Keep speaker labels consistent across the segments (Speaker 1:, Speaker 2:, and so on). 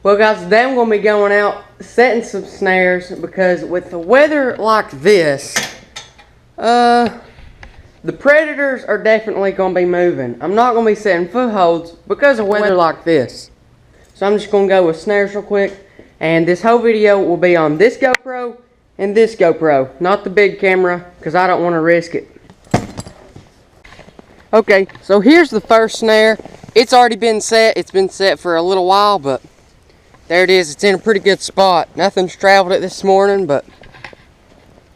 Speaker 1: Well guys, today I'm going to be going out setting some snares because with the weather like this, the predators are definitely going to be moving. I'm not going to be setting footholds because of weather like this. So I'm just going to go with snares real quick, and this whole video will be on this GoPro and this GoPro, not the big camera because I don't want to risk it. Okay, so here's the first snare. It's already been set. It's been set for a little while, but there it is. It's in a pretty good spot. Nothing's traveled it this morning, but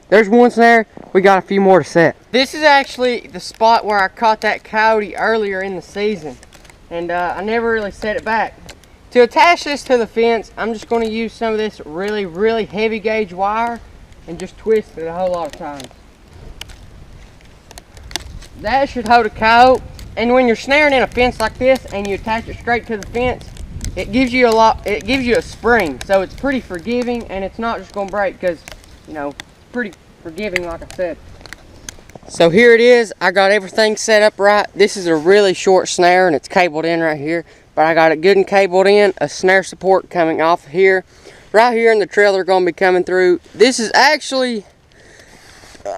Speaker 1: there's one snare. We got a few more to set. This is actually the spot where I caught that coyote earlier in the season, and I never really set it back. To attach this to the fence, I'm just going to use some of this really heavy gauge wire and just twist it a whole lot of times. That should hold a coyote. And when you're snaring in a fence like this and you attach it straight to the fence, it gives you a spring, so it's pretty forgiving, and it's not just going to break because, you know, it's pretty forgiving like I said. So here it is. I got everything set up right. This is a really short snare and it's cabled in right here, but I got it good and cabled in. A snare support coming off here. Right here in the trailer going to be coming through. This is actually,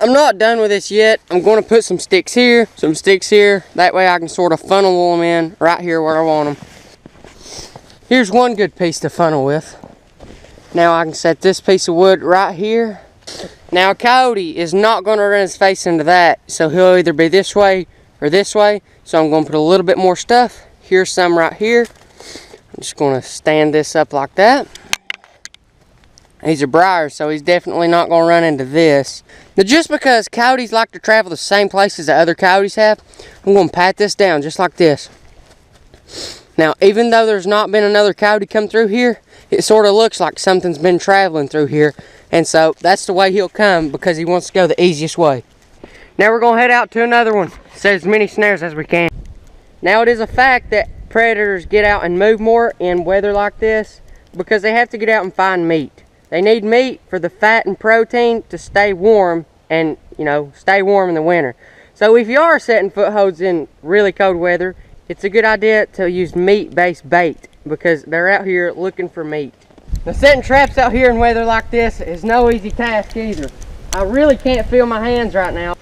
Speaker 1: I'm not done with this yet. I'm going to put some sticks here, some sticks here. That way I can sort of funnel them in right here where I want them. Here's one good piece to funnel with. Now I can set this piece of wood right here. Now a coyote is not going to run his face into that, so he'll either be this way or this way. So I'm going to put a little bit more stuff. Here's some right here. I'm just going to stand this up like that. He's a briar, so he's definitely not going to run into this. Now just because coyotes like to travel the same places that other coyotes have, I'm going to pat this down just like this. Now even though there's not been another coyote come through here, it sort of looks like something's been traveling through here. And so that's the way he'll come because he wants to go the easiest way. Now we're going to head out to another one. Set as many snares as we can. Now it is a fact that predators get out and move more in weather like this because they have to get out and find meat. They need meat for the fat and protein to stay warm and, you know, stay warm in the winter. So if you are setting footholds in really cold weather, it's a good idea to use meat-based bait because they're out here looking for meat. Now setting traps out here in weather like this is no easy task either. I really can't feel my hands right now.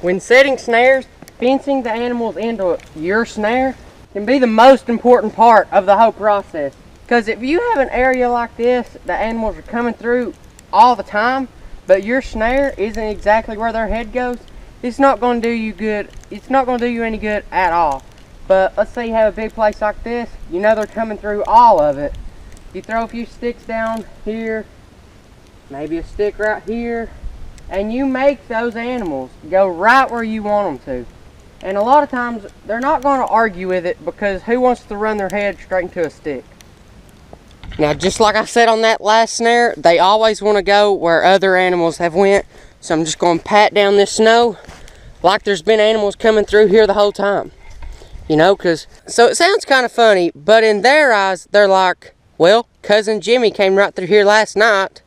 Speaker 1: When setting snares, fencing the animals into your snare can be the most important part of the whole process. Because if you have an area like this, the animals are coming through all the time, but your snare isn't exactly where their head goes, it's not going to do you good. It's not going to do you any good at all. But let's say you have a big place like this, you know they're coming through all of it. You throw a few sticks down here, maybe a stick right here, and you make those animals go right where you want them to. And a lot of times they're not going to argue with it because who wants to run their head straight into a stick? Now just like I said on that last snare, they always want to go where other animals have went. So I'm just going to pat down this snow like there's been animals coming through here the whole time. You know, so it sounds kind of funny, but in their eyes, they're like, well, cousin Jimmy came right through here last night.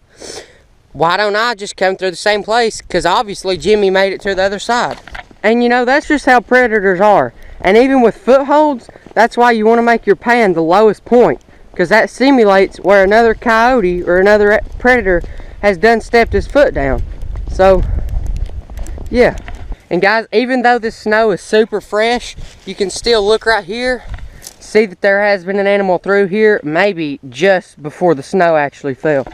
Speaker 1: Why don't I just come through the same place? Because obviously Jimmy made it to the other side. And you know, that's just how predators are. And even with footholds, that's why you want to make your pan the lowest point. Because that simulates where another coyote or another predator has done stepped his foot down. So, yeah. And guys, even though this snow is super fresh, you can still look right here, see that there has been an animal through here, maybe just before the snow actually fell.